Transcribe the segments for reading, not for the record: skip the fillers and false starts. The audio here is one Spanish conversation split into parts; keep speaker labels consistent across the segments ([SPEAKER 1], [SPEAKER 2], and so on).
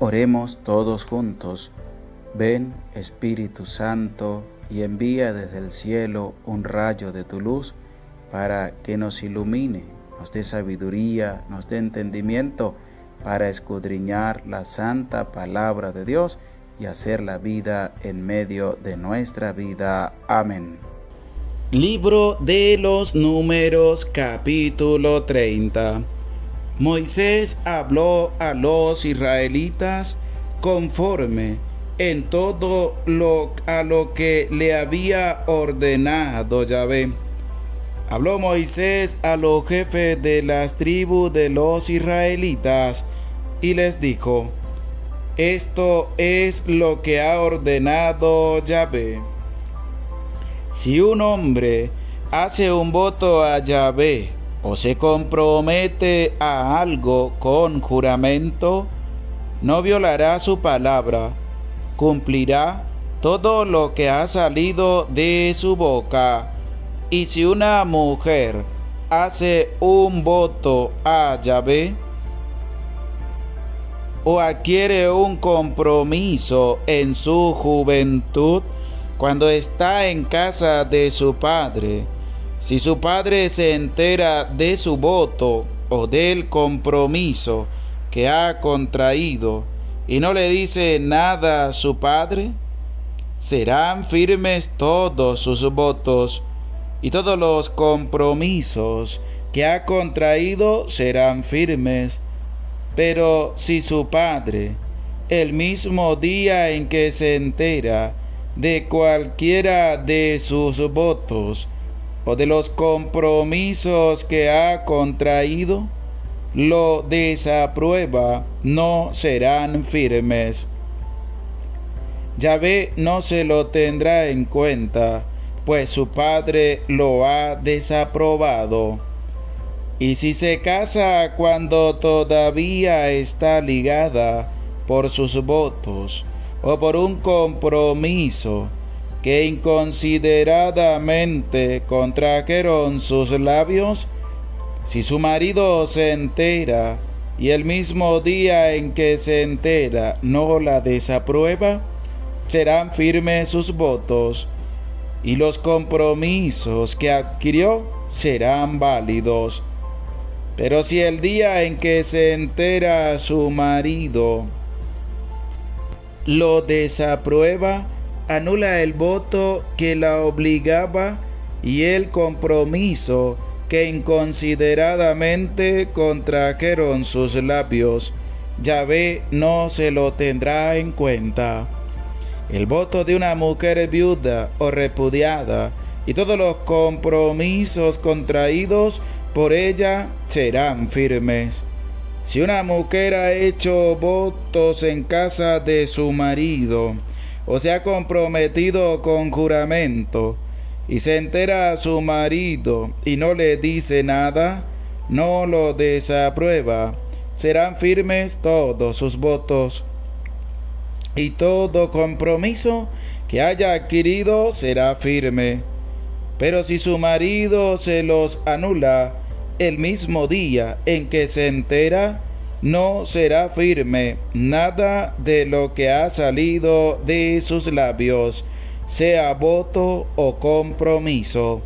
[SPEAKER 1] Oremos todos juntos. Ven, Espíritu Santo, y envía desde el cielo un rayo de tu luz para que nos ilumine, nos dé sabiduría, nos dé entendimiento para escudriñar la santa palabra de Dios y hacer la vida en medio de nuestra vida. Amén.
[SPEAKER 2] Libro de los Números, capítulo 30. Moisés habló a los israelitas conforme en todo a lo que le había ordenado Yahvé. Habló Moisés a los jefes de las tribus de los israelitas y les dijo: esto es lo que ha ordenado Yahvé. Si un hombre hace un voto a Yahvé o se compromete a algo con juramento, no violará su palabra, cumplirá todo lo que ha salido de su boca. Y si una mujer hace un voto a Yahvé o adquiere un compromiso en su juventud, cuando está en casa de su padre, si su padre se entera de su voto o del compromiso que ha contraído y no le dice nada a su padre, serán firmes todos sus votos y todos los compromisos que ha contraído serán firmes. Pero si su padre, el mismo día en que se entera de cualquiera de sus votos o de los compromisos que ha contraído, lo desaprueba, no serán firmes. Yahvé no se lo tendrá en cuenta, pues su padre lo ha desaprobado. Y si se casa cuando todavía está ligada por sus votos o por un compromiso que inconsideradamente contrajeron sus labios, si su marido se entera y el mismo día en que se entera no la desaprueba, serán firmes sus votos y los compromisos que adquirió serán válidos. Pero si el día en que se entera su marido lo desaprueba, anula el voto que la obligaba y el compromiso que inconsideradamente contrajeron sus labios. Yahvé no se lo tendrá en cuenta. El voto de una mujer viuda o repudiada y todos los compromisos contraídos por ella serán firmes. Si una mujer ha hecho votos en casa de su marido o se ha comprometido con juramento y se entera a su marido y no le dice nada, no lo desaprueba, serán firmes todos sus votos. Y todo compromiso que haya adquirido será firme. Pero si su marido se los anula el mismo día en que se entera, no será firme nada de lo que ha salido de sus labios, sea voto o compromiso.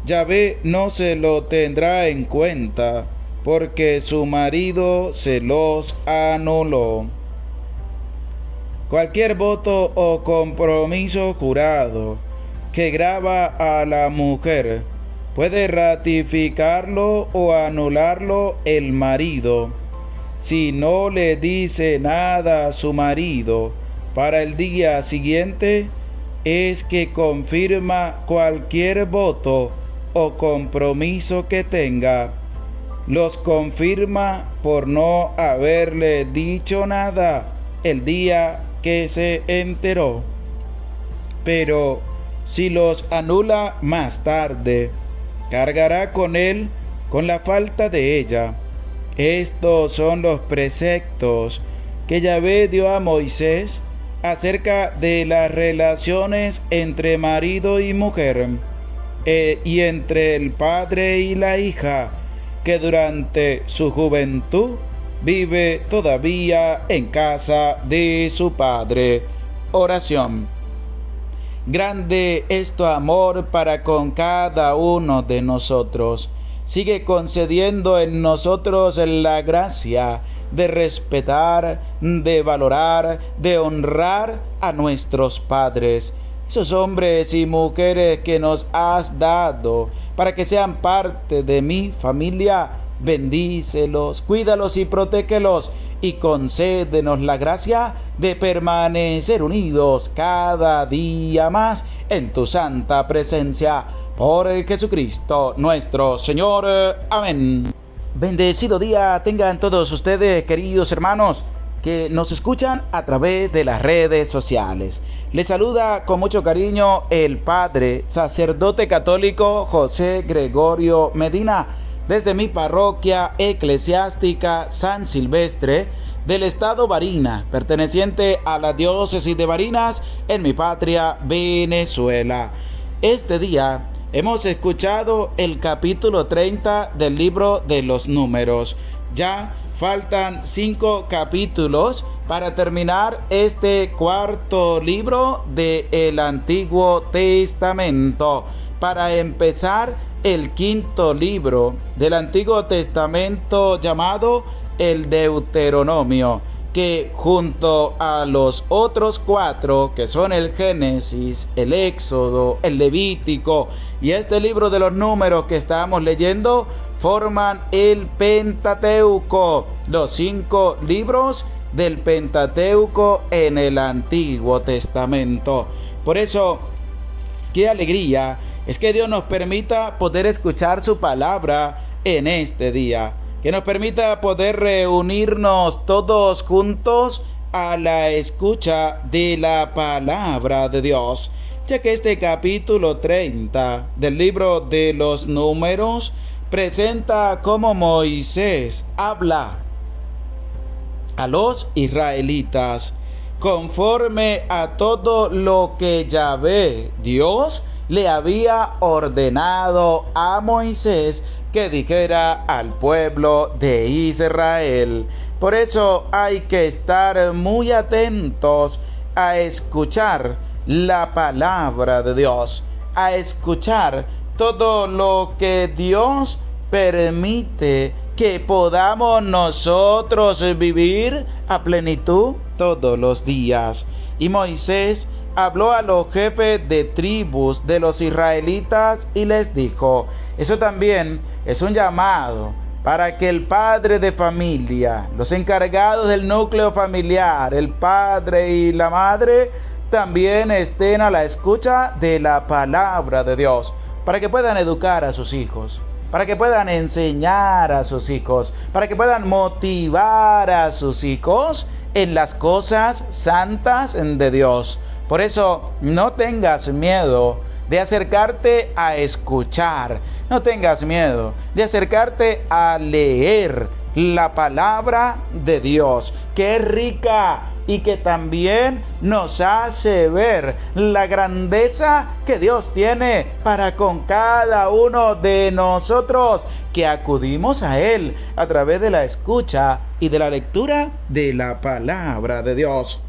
[SPEAKER 2] Yahvé no se lo tendrá en cuenta, porque su marido se los anuló. Cualquier voto o compromiso jurado que grava a la mujer puede ratificarlo o anularlo el marido. Si no le dice nada a su marido para el día siguiente, es que confirma cualquier voto o compromiso que tenga. Los confirma por no haberle dicho nada el día que se enteró. Pero si los anula más tarde, cargará con él con la falta de ella. Estos son los preceptos que Yahvé dio a Moisés acerca de las relaciones entre marido y mujer, y entre el padre y la hija, que durante su juventud vive todavía en casa de su Padre. Oración. Grande es tu amor para con cada uno de nosotros. Sigue concediendo en nosotros la gracia de respetar, de valorar, de honrar a nuestros padres, esos hombres y mujeres que nos has dado para que sean parte de mi familia. Bendícelos, cuídalos y protégelos, y concédenos la gracia de permanecer unidos cada día más en tu santa presencia. Por Jesucristo nuestro Señor. Amén. Bendecido día tengan todos ustedes, queridos hermanos, que nos escuchan a través de las redes sociales. Les saluda con mucho cariño el Padre Sacerdote Católico José Gregorio Medina, desde mi parroquia eclesiástica San Silvestre del estado Barinas, perteneciente a la diócesis de Barinas, en mi patria Venezuela. Este día hemos escuchado el capítulo 30 del libro de los Números. Ya faltan 5 capítulos para terminar este cuarto libro del Antiguo Testamento, para empezar el quinto libro del Antiguo Testamento, llamado el Deuteronomio, que junto a los otros 4, que son el Génesis, el Éxodo, el Levítico y este libro de los Números que estamos leyendo, forman el Pentateuco, los 5 libros del Pentateuco en el Antiguo Testamento. Por eso, qué alegría es que Dios nos permita poder escuchar su palabra en este día, que nos permita poder reunirnos todos juntos a la escucha de la palabra de Dios, ya que este capítulo 30 del libro de los Números presenta cómo Moisés habla a los israelitas conforme a todo lo que Yahvé, Dios, le había ordenado a Moisés que dijera al pueblo de Israel. Por eso hay que estar muy atentos a escuchar la palabra de Dios, a escuchar todo lo que Dios permite que podamos nosotros vivir a plenitud todos los días. Y Moisés habló a los jefes de tribus de los israelitas y les dijo: eso también es un llamado para que el padre de familia, los encargados del núcleo familiar, el padre y la madre, también estén a la escucha de la palabra de Dios, para que puedan educar a sus hijos, para que puedan enseñar a sus hijos, para que puedan motivar a sus hijos en las cosas santas de Dios. Por eso, no tengas miedo de acercarte a escuchar, no tengas miedo de acercarte a leer la palabra de Dios, que es rica y que también nos hace ver la grandeza que Dios tiene para con cada uno de nosotros que acudimos a Él a través de la escucha y de la lectura de la palabra de Dios.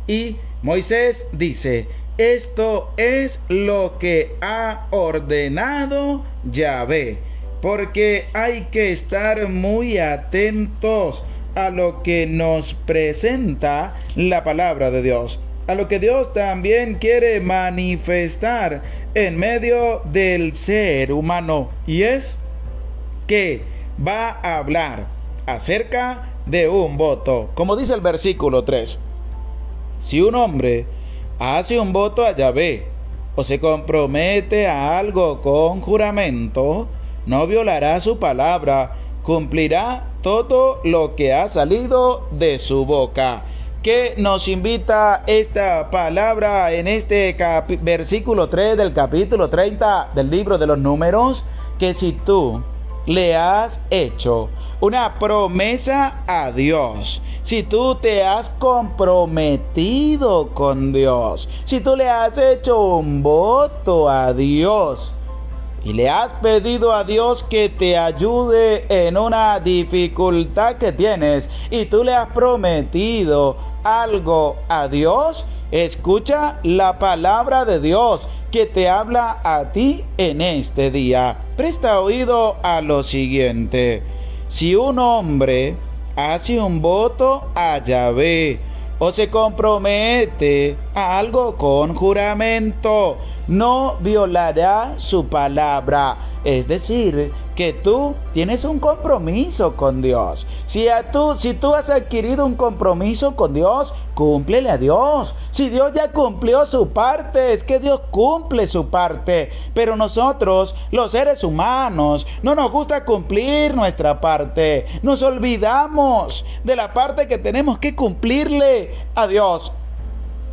[SPEAKER 2] Y Moisés dice: esto es lo que ha ordenado Yahvé, porque hay que estar muy atentos a lo que nos presenta la palabra de Dios, a lo que Dios también quiere manifestar en medio del ser humano, y es que va a hablar acerca de un voto, como dice el versículo 3. Si un hombre hace un voto a Yahvé o se compromete a algo con juramento, no violará su palabra, cumplirá todo lo que ha salido de su boca. ¿Qué nos invita esta palabra en este versículo 3 del capítulo 30 del libro de los Números? Que si tú le has hecho una promesa a Dios, si tú te has comprometido con Dios, si tú le has hecho un voto a Dios, y le has pedido a Dios que te ayude en una dificultad que tienes y tú le has prometido algo a Dios, escucha la palabra de Dios que te habla a ti en este día. Presta oído a lo siguiente. Si un hombre hace un voto a Yahvé o se compromete a algo con juramento, no violará su palabra. Es decir, que tú tienes un compromiso con Dios. Si tú has adquirido un compromiso con Dios, cúmplele a Dios. Si Dios ya cumplió su parte, es que Dios cumple su parte. Pero nosotros, los seres humanos, no nos gusta cumplir nuestra parte. Nos olvidamos de la parte que tenemos que cumplirle a Dios.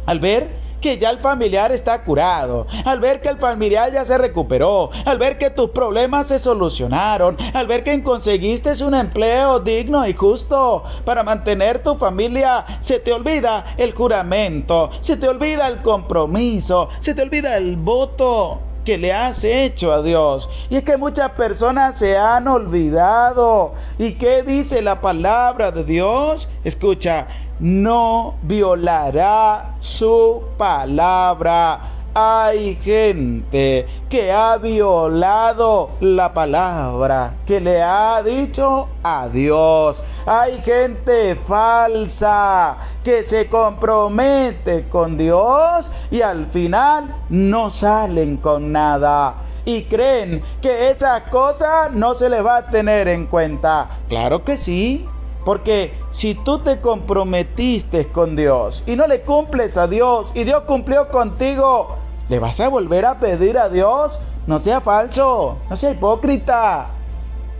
[SPEAKER 2] Al ver que ya el familiar está curado, al ver que el familiar ya se recuperó, al ver que tus problemas se solucionaron, al ver que conseguiste un empleo digno y justo para mantener tu familia, se te olvida el juramento, se te olvida el compromiso, se te olvida el voto que le has hecho a Dios. Y es que muchas personas se han olvidado. ¿Y qué dice la palabra de Dios? Escucha, no violará su palabra. Hay gente que ha violado la palabra que le ha dicho a Dios. Hay gente falsa que se compromete con Dios y al final no salen con nada. Y creen que esa cosa no se les va a tener en cuenta. Claro que sí. Porque si tú te comprometiste con Dios y no le cumples a Dios y Dios cumplió contigo, ¿le vas a volver a pedir a Dios? No sea falso, no sea hipócrita,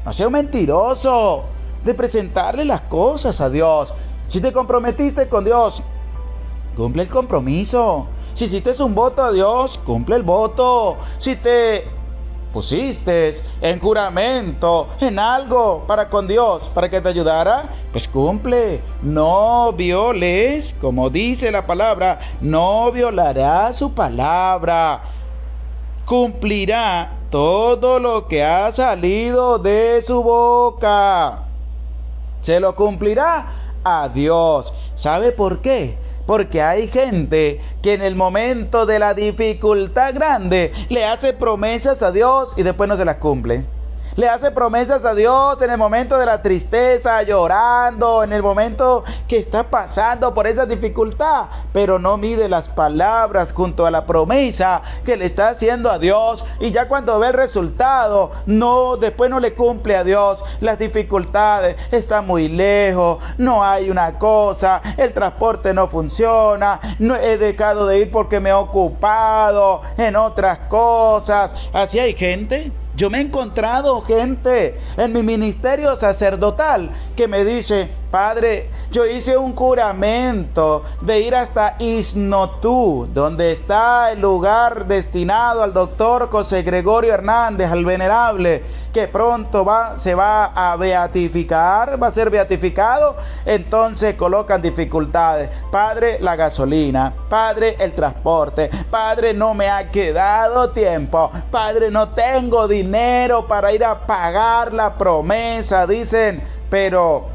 [SPEAKER 2] no sea un mentiroso de presentarle las cosas a Dios. Si te comprometiste con Dios, cumple el compromiso. Si hiciste un voto a Dios, cumple el voto. Si te pusiste en juramento en algo para con Dios, para que te ayudara, pues cumple. No violes, como dice la palabra, no violará su palabra. Cumplirá todo lo que ha salido de su boca. Se lo cumplirá a Dios. ¿Sabe por qué? Porque hay gente que en el momento de la dificultad grande le hace promesas a Dios y después no se las cumple. Le hace promesas a Dios en el momento de la tristeza, llorando, en el momento que está pasando por esa dificultad, pero no mide las palabras junto a la promesa que le está haciendo a Dios, y ya cuando ve el resultado, después no le cumple a Dios. Las dificultades están muy lejos, no hay una cosa, el transporte no funciona, no he dejado de ir porque me he ocupado en otras cosas. Así hay gente. Yo me he encontrado gente en mi ministerio sacerdotal que me dice: Padre, yo hice un juramento de ir hasta Isnotú, donde está el lugar destinado al doctor José Gregorio Hernández, al venerable, que pronto se va a beatificar, va a ser beatificado. Entonces colocan dificultades. Padre, la gasolina. Padre, el transporte. Padre, no me ha quedado tiempo. Padre, no tengo dinero para ir a pagar la promesa. Dicen, pero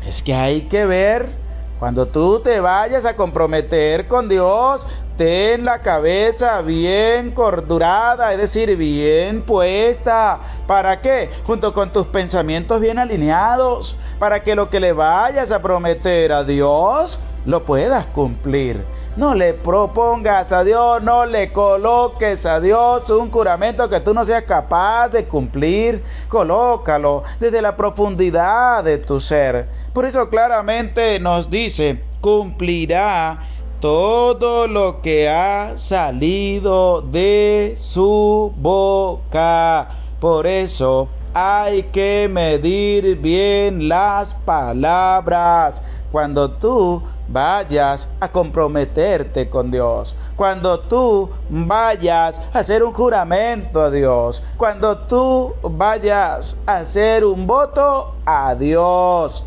[SPEAKER 2] es que hay que ver, cuando tú te vayas a comprometer con Dios, ten la cabeza bien cordurada, es decir, bien puesta. ¿Para qué? Junto con tus pensamientos bien alineados, para que lo que le vayas a prometer a Dios lo puedas cumplir. No le propongas a Dios, no le coloques a Dios un juramento que tú no seas capaz de cumplir. Colócalo desde la profundidad de tu ser. Por eso claramente nos dice: cumplirá todo lo que ha salido de su boca. Por eso hay que medir bien las palabras cuando tú vayas a comprometerte con Dios, cuando tú vayas a hacer un juramento a Dios, cuando tú vayas a hacer un voto a Dios.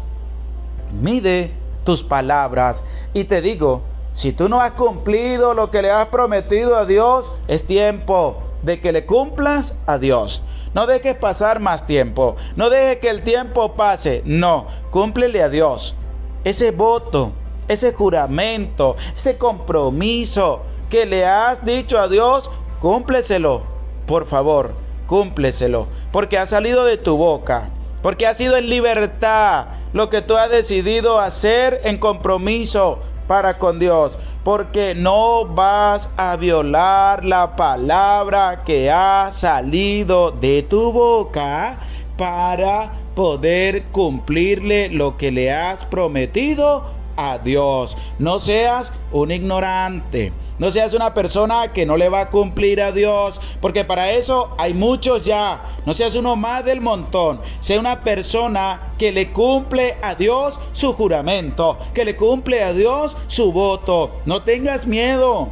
[SPEAKER 2] Mide tus palabras. Y te digo, si tú no has cumplido lo que le has prometido a Dios, es tiempo de que le cumplas a Dios. No dejes pasar más tiempo. No dejes que el tiempo pase. No, cúmplele a Dios. Ese voto, ese juramento, ese compromiso que le has dicho a Dios, cúmpleselo. Por favor, cúmpleselo. Porque ha salido de tu boca. Porque ha sido en libertad lo que tú has decidido hacer en compromiso para con Dios, porque no vas a violar la palabra que ha salido de tu boca para poder cumplirle lo que le has prometido a Dios. No seas un ignorante. No seas una persona que no le va a cumplir a Dios, porque para eso hay muchos ya. No seas uno más del montón. Sea una persona que le cumple a Dios su juramento, que le cumple a Dios su voto. No tengas miedo.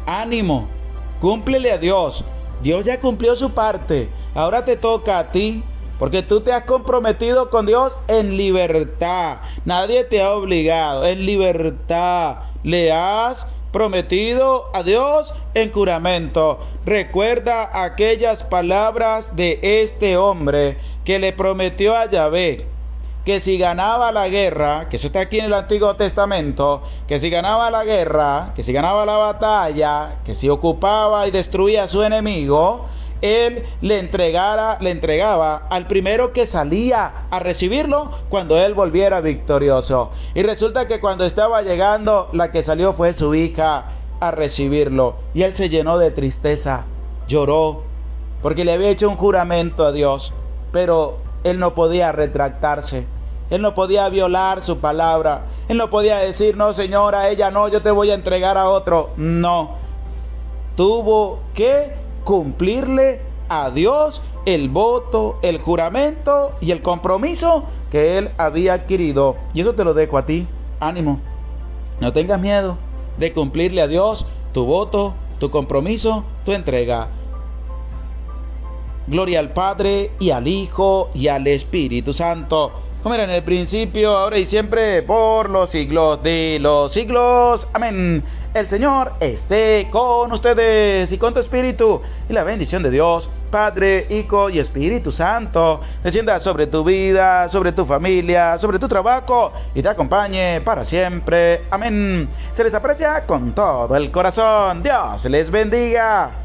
[SPEAKER 2] Ánimo. Cúmplele a Dios. Dios ya cumplió su parte. Ahora te toca a ti. Porque tú te has comprometido con Dios en libertad. Nadie te ha obligado. En libertad. Le has prometido a Dios en juramento. Recuerda aquellas palabras de este hombre que le prometió a Yahvé que si ganaba la guerra, que eso está aquí en el Antiguo Testamento, que si ganaba la guerra, que si ganaba la batalla, que si ocupaba y destruía a su enemigo, él le entregaba al primero que salía a recibirlo cuando él volviera victorioso. Y resulta que cuando estaba llegando, la que salió fue su hija a recibirlo. Y él se llenó de tristeza, lloró, porque le había hecho un juramento a Dios, pero él no podía retractarse. Él no podía violar su palabra. Él no podía decir, no señora, ella no, yo te voy a entregar a otro. No, tuvo que cumplirle a Dios el voto, el juramento y el compromiso que él había adquirido. Y eso te lo dejo a ti. Ánimo. No tengas miedo de cumplirle a Dios tu voto, tu compromiso, tu entrega. Gloria al Padre y al Hijo y al Espíritu Santo, como era en el principio, ahora y siempre, por los siglos de los siglos. Amén. El Señor esté con ustedes y con tu espíritu, y la bendición de Dios, Padre, Hijo y Espíritu Santo, descienda sobre tu vida, sobre tu familia, sobre tu trabajo, y te acompañe para siempre. Amén. Se les aprecia con todo el corazón. Dios les bendiga.